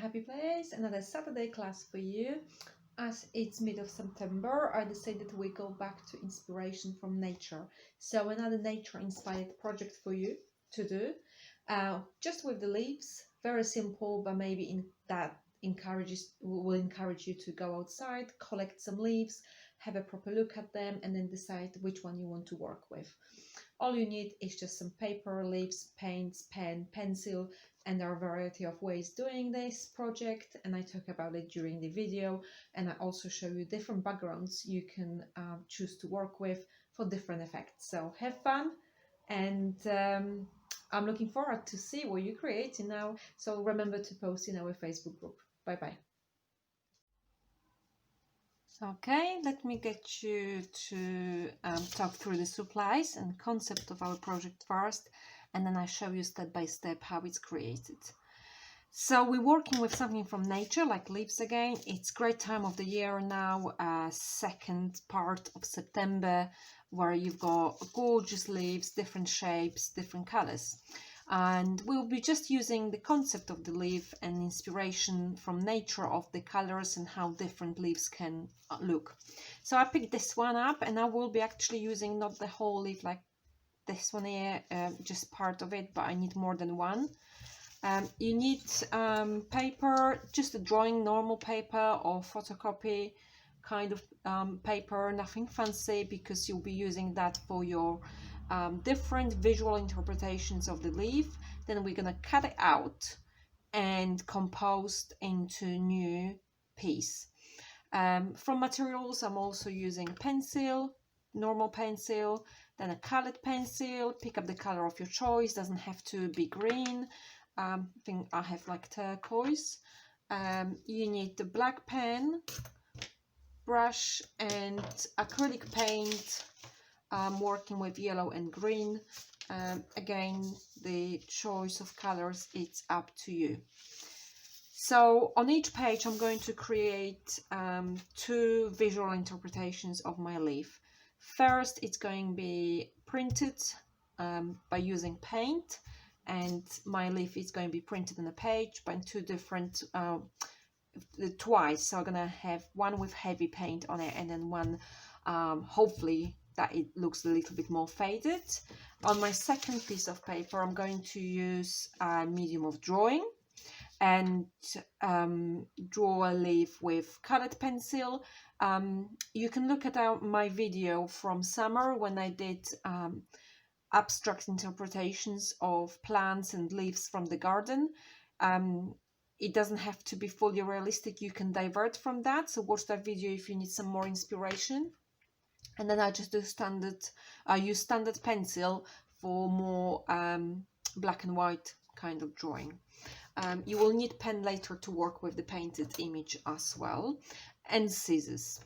happy place, another Saturday class for you. As it's mid of September, I decided we go back to inspiration from nature. So another nature inspired project for you to do, just with the leaves, very simple, but maybe in that will encourage you to go outside, collect some leaves, have a proper look at them, and then decide which one you want to work with. All you need is just some paper, leaves, paints, pen, pencil, and there are a variety of ways doing this project, and I talk about it during the video, and I also show you different backgrounds you can choose to work with for different effects. So have fun, and I'm looking forward to see what you're creating now. So remember to post in our Facebook group. Bye bye. Okay, let me get you to talk through the supplies and concept of our project first, and then I show you step by step how it's created. So we're working with something from nature, like leaves again. It's great time of the year now, second part of September, where you've got gorgeous leaves, different shapes, different colors. And we'll be just using the concept of the leaf and inspiration from nature of the colors and how different leaves can look. So I picked this one up, and I will be actually using not the whole leaf like this one here, just part of it, but I need more than one. You need paper, just a drawing normal paper or photocopy kind of paper, nothing fancy, because you'll be using that for your different visual interpretations of the leaf. Then we're gonna cut it out and compose into new piece. From materials, I'm also using pencil, normal pencil, then a colored pencil. Pick up the color of your choice, doesn't have to be green. I think I have like turquoise. You need the black pen, brush, and acrylic paint. I'm working with yellow and green. Again, the choice of colors, it's up to you. So on each page I'm going to create two visual interpretations of my leaf. First, it's going to be printed by using paint, and my leaf is going to be printed on a page by two different twice. So I'm gonna have one with heavy paint on it, and then one hopefully that it looks a little bit more faded. On my second piece of paper, I'm going to use a medium of drawing and draw a leaf with colored pencil. You can look at my video from summer when I did abstract interpretations of plants and leaves from the garden. It doesn't have to be fully realistic, you can divert from that, so watch that video if you need some more inspiration. And then I just do use standard pencil for more black and white kind of drawing. You will need pen later to work with the painted image as well, and scissors.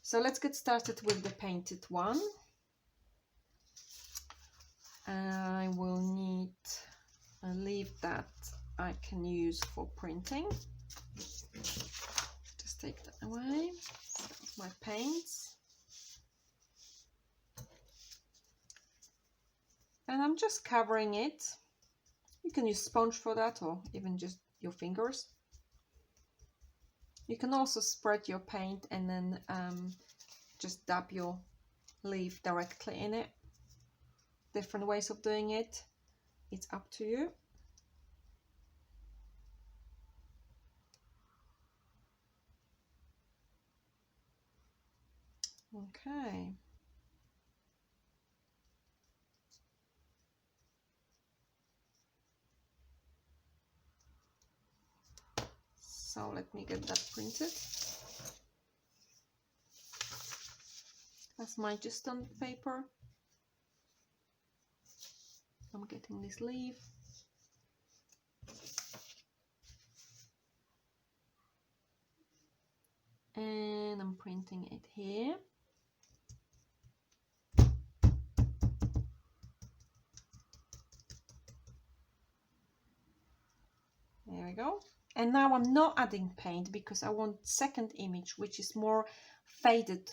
So let's get started with the painted one. I will need a leaf that I can use for printing. Just take that away. My paints. And I'm just covering it. You can use sponge for that, or even just your fingers. You can also spread your paint and then just dab your leaf directly in it. Different ways of doing it, it's up to you. Okay. So let me get that printed. That's my just on paper. I'm getting this leaf. And I'm printing it here. There we go. And now I'm not adding paint because I want second image, which is more faded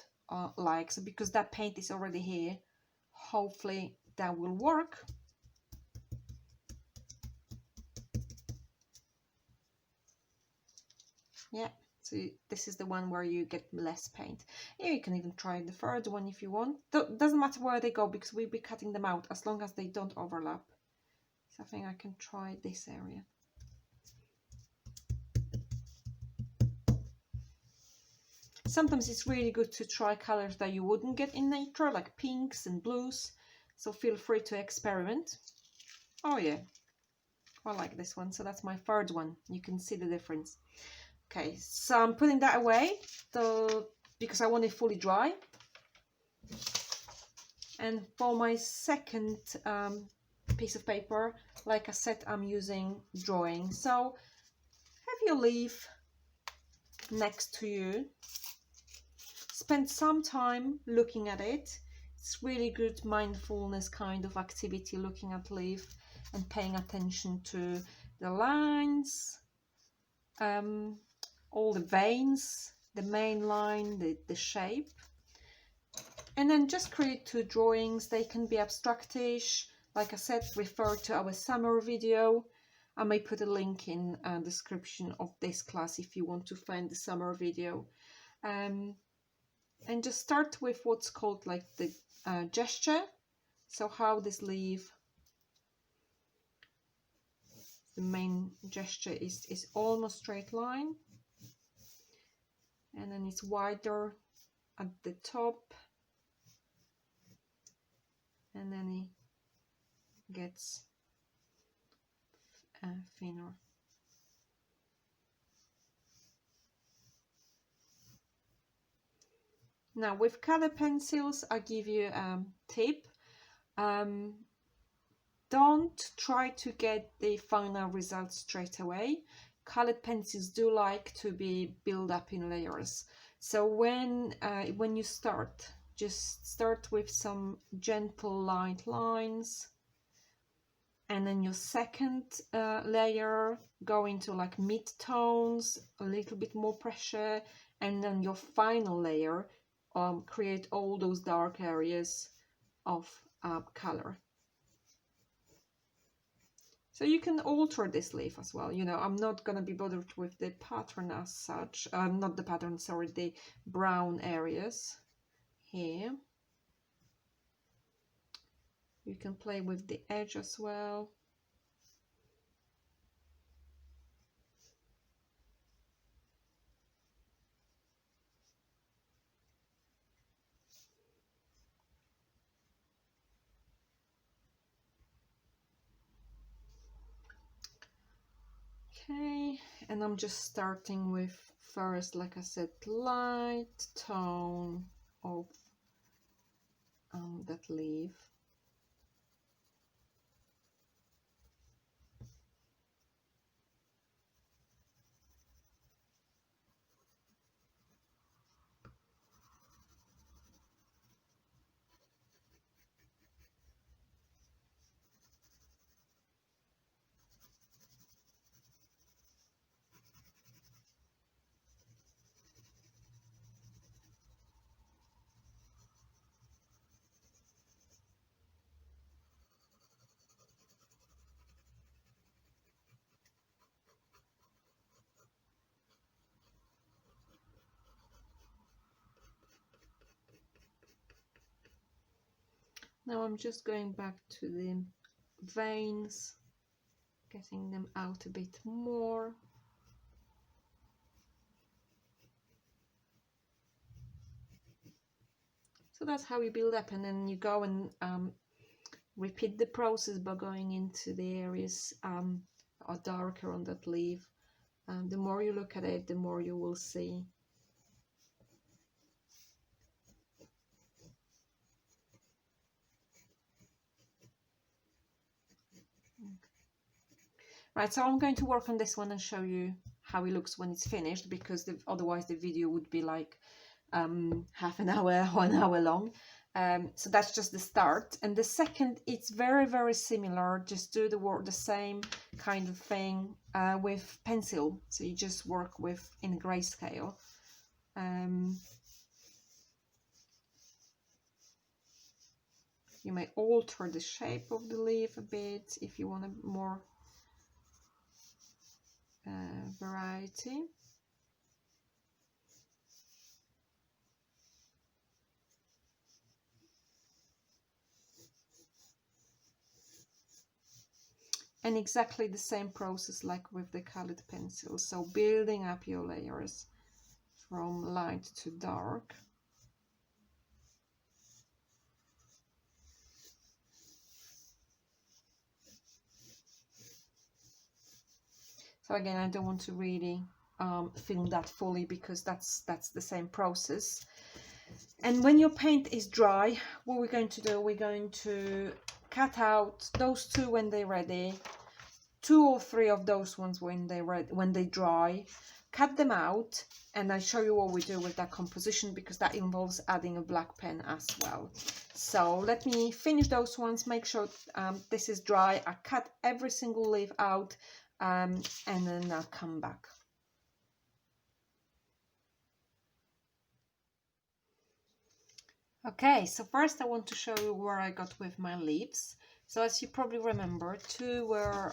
like, so because that paint is already here, hopefully that will work. Yeah, so this is the one where you get less paint. Yeah, you can even try the third one if you want. Doesn't matter where they go because we'll be cutting them out as long as they don't overlap. So I think I can try this area. Sometimes it's really good to try colors that you wouldn't get in nature, like pinks and blues. So feel free to experiment. Oh yeah, I like this one. So that's my third one. You can see the difference. Okay, so I'm putting that away because I want it fully dry. And for my second piece of paper, like I said, I'm using drawing. So have your leaf next to you. Spend some time looking at it. It's really good mindfulness kind of activity, looking at leaf and paying attention to the lines, all the veins, the main line, the shape. And then just create 2 drawings. They can be abstractish. Like I said, refer to our summer video. I may put a link in the description of this class if you want to find the summer video. And just start with what's called like the gesture. So how this leaf, the main gesture is almost straight line. And then it's wider at the top. And then it gets thinner. Now with color pencils, I give you a tip. Don't try to get the final result straight away. Colored pencils do like to be built up in layers. So when you start, just start with some gentle light lines. And then your second layer, go into like mid-tones, a little bit more pressure. And then your final layer, create all those dark areas of color. So you can alter this leaf as well. You know, I'm not going to be bothered with the pattern as such. Not the pattern, sorry, the brown areas here. You can play with the edge as well. Okay, and I'm just starting with first, like I said, light tone of that leaf. Now I'm just going back to the veins, getting them out a bit more. So that's how you build up, and then you go and repeat the process by going into the areas are darker on that leaf. The more you look at it, the more you will see. Right, so I'm going to work on this one and show you how it looks when it's finished, because otherwise the video would be like half an hour, 1 hour long. So that's just the start. And the second, it's very, very similar. Just do the same kind of thing with pencil. So you just work with in grayscale. You may alter the shape of the leaf a bit if you want a more variety. And exactly the same process like with the colored pencil. So building up your layers from light to dark. So again, I don't want to really film that fully because that's the same process. And when your paint is dry, what we're going to do, we're going to cut out those two when they're ready, 2 or 3 of those ones when they dry, cut them out, and I show you what we do with that composition because that involves adding a black pen as well. So let me finish those ones, make sure this is dry. I cut every single leaf out, and then I'll come back. Okay, so first I want to show you where I got with my leaves. So as you probably remember, 2 were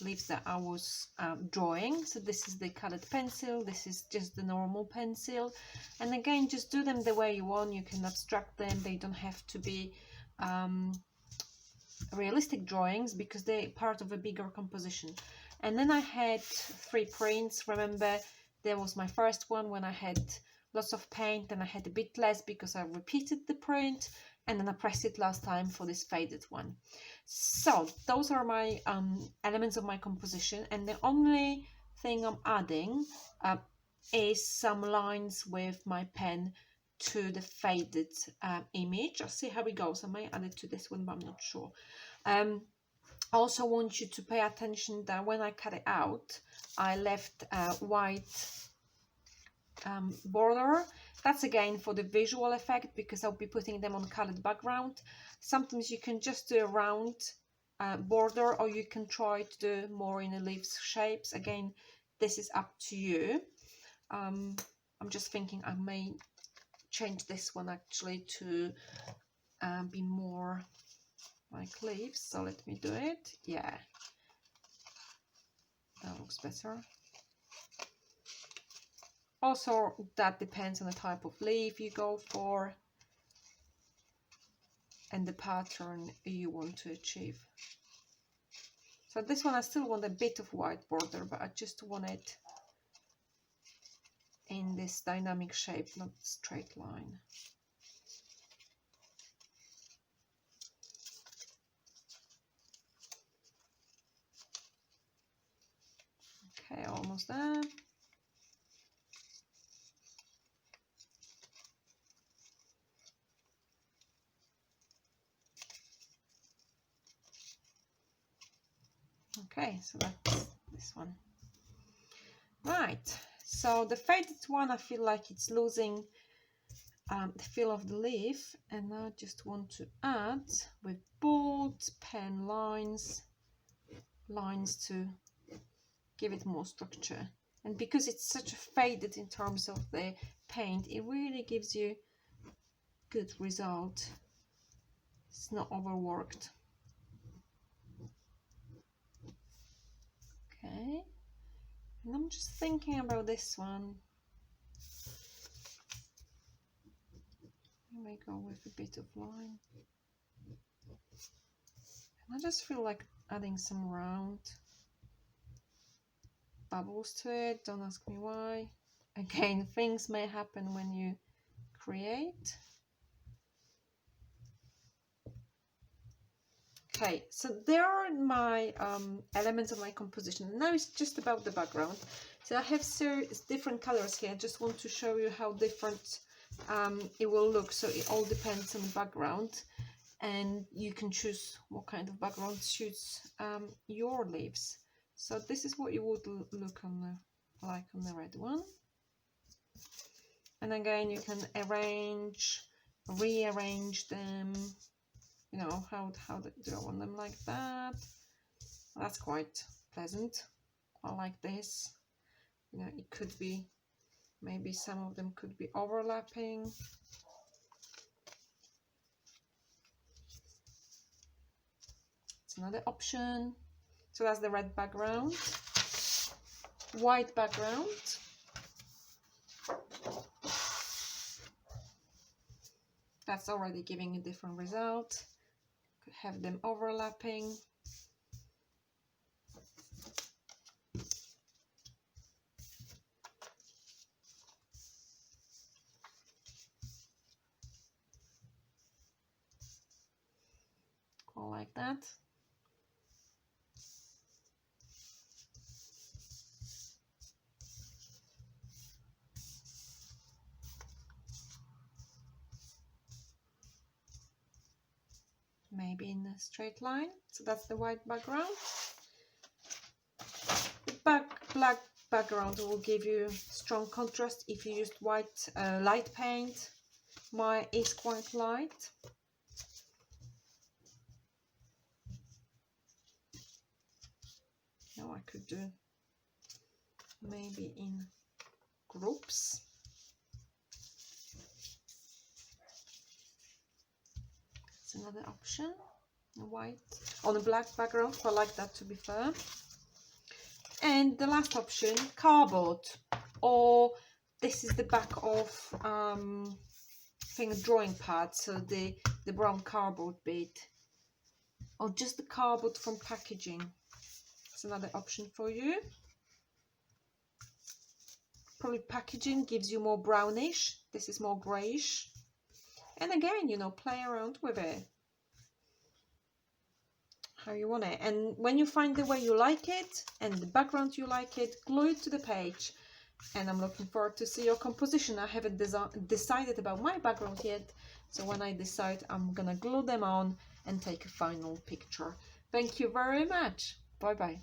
leaves that I was drawing. So this is the colored pencil, this is just the normal pencil. And again, just do them the way you want. You can abstract them. They don't have to be realistic drawings because they're part of a bigger composition. And then I had 3 prints. Remember, there was my first one when I had lots of paint, and I had a bit less because I repeated the print, and then I pressed it last time for this faded one. So those are my elements of my composition, and the only thing I'm adding is some lines with my pen to the faded image. I'll see how it goes. I may add it to this one, but I'm not sure. Also want you to pay attention that when I cut it out, I left a white border. That's again for the visual effect because I'll be putting them on colored background. Sometimes you can just do a round border, or you can try to do more in the leaves shapes. Again, this is up to you. I'm just thinking I may change this one actually to be more like leaves. So let me do it. Yeah, that looks better. Also, that depends on the type of leaf you go for and the pattern you want to achieve. So this one I still want a bit of white border, but I just want it in this dynamic shape, not straight line. Okay, almost there. Okay, so that's this one. Right, so the faded one, I feel like it's losing the feel of the leaf, and I just want to add with bold pen lines to give it more structure. And because it's such a faded in terms of the paint, it really gives you good result. It's not overworked. Okay, and I'm just thinking about this one. I may go with a bit of line. And I just feel like adding some round bubbles to it. Don't ask me why. Again, things may happen when you create. Okay, so there are my elements of my composition. Now it's just about the background. So I have different colors here. I just want to show you how different it will look. So it all depends on the background, and you can choose what kind of background suits your leaves. So this is what you would look on the, like on the red one. And again, you can rearrange them. You know, how do I want them like that? That's quite pleasant. I like this. You know, it could be, maybe some of them could be overlapping. It's another option. So that's the red background. White background. That's already giving a different result. Could have them overlapping. like that. Maybe in a straight line. So that's the white background. The black background will give you strong contrast if you used white light paint. Mine is quite light. Now I could do maybe in groups. That's another option. White on a black background. I like that, to be fair. And the last option, cardboard, or this is the back of I think a drawing pad, so the brown cardboard bit, or just the cardboard from packaging. It's another option for you. Probably packaging gives you more brownish. This is more greyish. And again, you know, play around with it how you want it. And when you find the way you like it and the background you like it, glue it to the page. And I'm looking forward to see your composition. I haven't decided about my background yet, so when I decide, I'm gonna glue them on and take a final picture. Thank you very much. Bye bye.